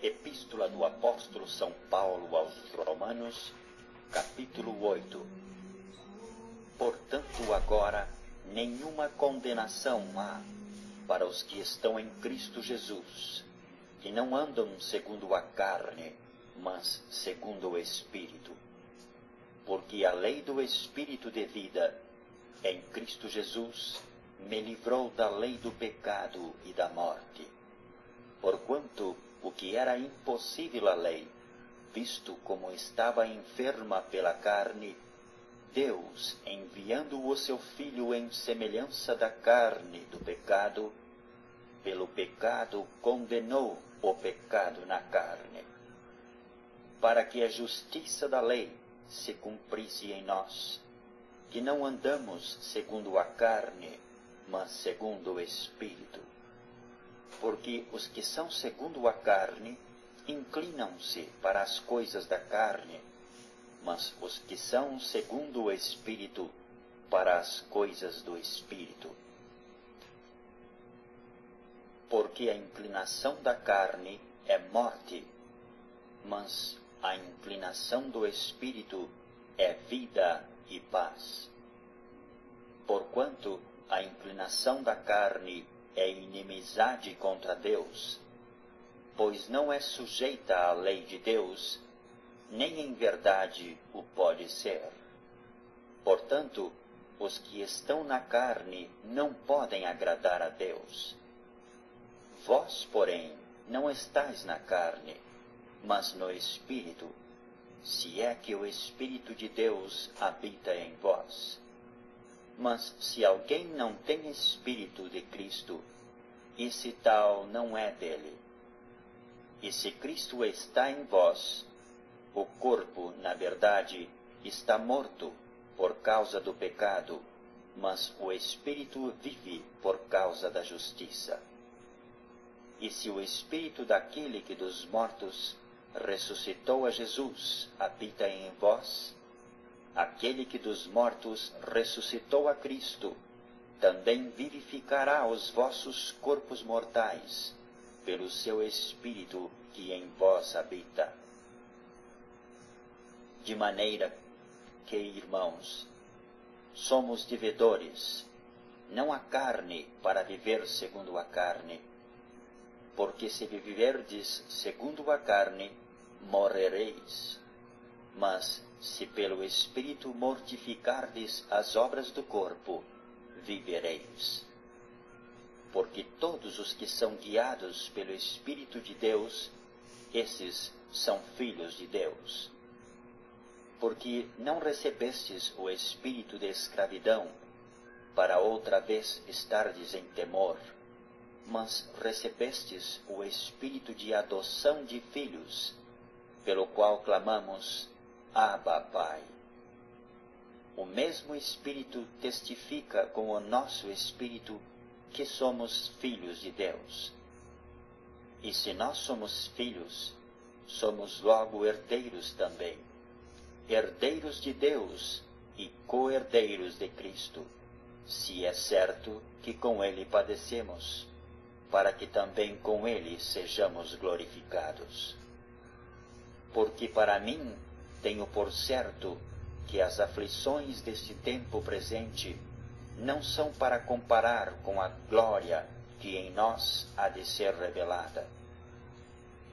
Epístola do Apóstolo São Paulo aos Romanos, capítulo 8. Portanto, agora, nenhuma condenação há para os que estão em Cristo Jesus, que não andam segundo a carne, mas segundo o Espírito. Porque a lei do Espírito de vida, em Cristo Jesus, me livrou da lei do pecado e da morte. Porquanto o que era impossível à lei, visto como estava enferma pela carne, Deus, enviando o seu Filho em semelhança da carne do pecado, pelo pecado condenou o pecado na carne, para que a justiça da lei se cumprisse em nós, que não andamos segundo a carne, mas segundo o Espírito. Porque os que são segundo a carne inclinam-se para as coisas da carne, mas os que são segundo o Espírito para as coisas do Espírito. Porque a inclinação da carne é morte, mas a inclinação do Espírito é vida e paz. Porquanto a inclinação da carne é inimizade contra Deus, pois não é sujeita à lei de Deus, nem em verdade o pode ser. Portanto, os que estão na carne não podem agradar a Deus. Vós, porém, não estáis na carne, mas no Espírito, se é que o Espírito de Deus habita em vós. Mas se alguém não tem Espírito de Cristo, esse tal não é dele. E se Cristo está em vós, o corpo, na verdade, está morto por causa do pecado, mas o Espírito vive por causa da justiça. E se o Espírito daquele que dos mortos ressuscitou a Jesus habita em vós, aquele que dos mortos ressuscitou a Cristo, também vivificará os vossos corpos mortais, pelo seu Espírito que em vós habita. De maneira que, irmãos, somos devedores, não à carne, para viver segundo a carne. Porque se viverdes segundo a carne, morrereis. Mas se pelo Espírito mortificardes as obras do corpo, vivereis. Porque todos os que são guiados pelo Espírito de Deus, esses são filhos de Deus. Porque não recebestes o espírito de escravidão, para outra vez estardes em temor, mas recebestes o espírito de adoção de filhos, pelo qual clamamos, Abba, Pai. O mesmo Espírito testifica com o nosso espírito que somos filhos de Deus. E se nós somos filhos, somos logo herdeiros também, herdeiros de Deus e co-herdeiros de Cristo, se é certo que com Ele padecemos, para que também com Ele sejamos glorificados. Porque para mim tenho por certo que as aflições deste tempo presente não são para comparar com a glória que em nós há de ser revelada.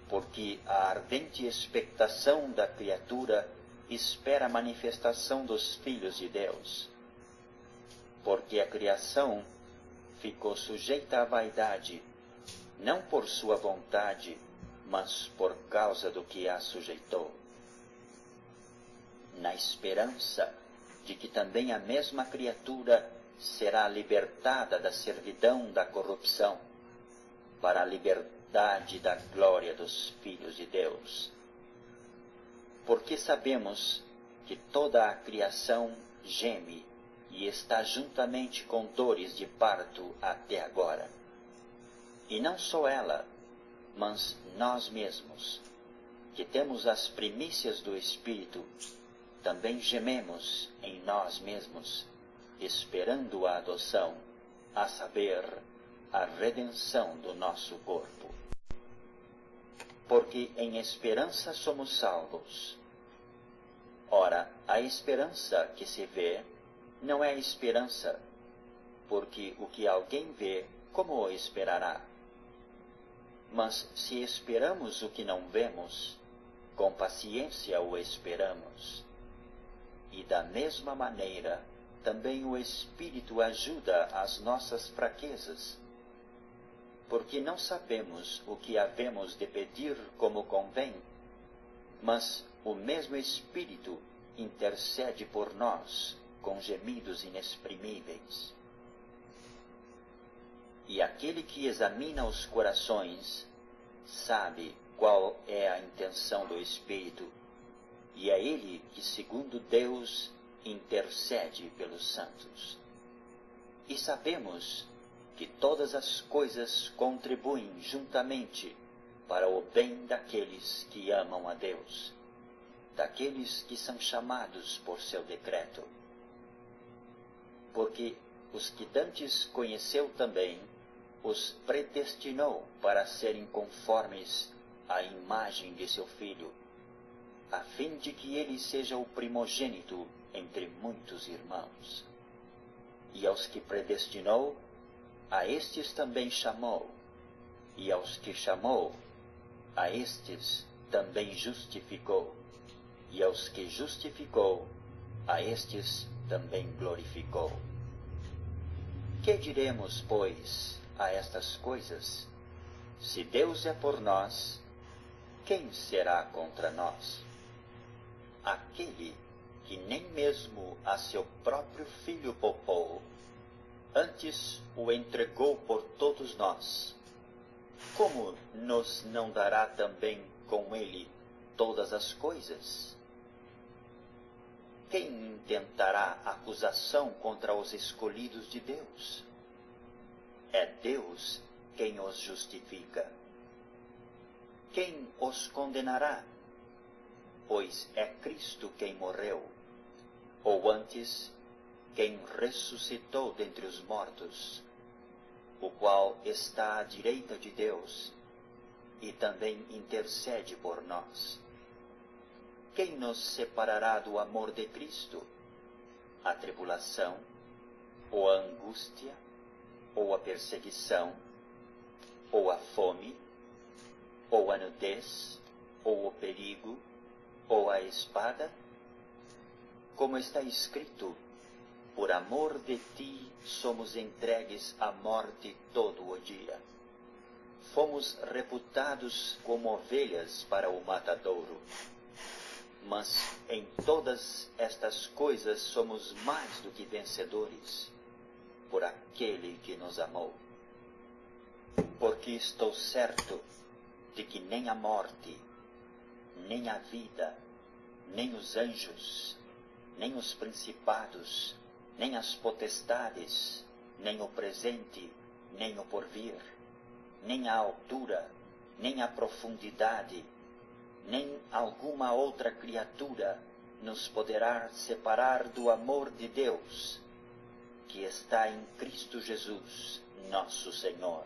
Porque a ardente expectação da criatura espera a manifestação dos filhos de Deus. Porque a criação ficou sujeita à vaidade, não por sua vontade, mas por causa do que a sujeitou, na esperança de que também a mesma criatura será libertada da servidão da corrupção, para a liberdade da glória dos filhos de Deus. Porque sabemos que toda a criação geme e está juntamente com dores de parto até agora. E não só ela, mas nós mesmos, que temos as primícias do Espírito, também gememos em nós mesmos, esperando a adoção, a saber, a redenção do nosso corpo. porque em esperança somos salvos. Ora, a esperança que se vê não é esperança, porque o que alguém vê, como o esperará? Mas se esperamos o que não vemos, com paciência o esperamos. E da mesma maneira, também o Espírito ajuda as nossas fraquezas, porque não sabemos o que havemos de pedir como convém, mas o mesmo Espírito intercede por nós com gemidos inexprimíveis. E aquele que examina os corações sabe qual é a intenção do Espírito, e é ele que, segundo Deus, intercede pelos santos. E sabemos que todas as coisas contribuem juntamente para o bem daqueles que amam a Deus, daqueles que são chamados por seu decreto. Porque os que dantes conheceu também, os predestinou para serem conformes à imagem de seu Filho, a fim de que ele seja o primogênito entre muitos irmãos. E aos que predestinou, a estes também chamou, e aos que chamou, a estes também justificou, e aos que justificou, a estes também glorificou. Que diremos, pois, a estas coisas? Se Deus é por nós, quem será contra nós? Aquele que nem mesmo a seu próprio Filho poupou, antes o entregou por todos nós, como nos não dará também com ele todas as coisas? Quem intentará acusação contra os escolhidos de Deus? É Deus quem os justifica. Quem os condenará? Pois é Cristo quem morreu, ou antes, quem ressuscitou dentre os mortos, o qual está à direita de Deus, e também intercede por nós. Quem nos separará do amor de Cristo? A tribulação, ou a angústia, ou a perseguição, ou a fome, ou a nudez, ou o perigo, ou a espada? Como está escrito, por amor de ti somos entregues à morte todo o dia. Fomos reputados como ovelhas para o matadouro. Mas em todas estas coisas somos mais do que vencedores, por aquele que nos amou. Porque estou certo de que nem a morte, nem a vida, nem os anjos, nem os principados, nem as potestades, nem o presente, nem o porvir, nem a altura, nem a profundidade, nem alguma outra criatura nos poderá separar do amor de Deus, que está em Cristo Jesus, nosso Senhor.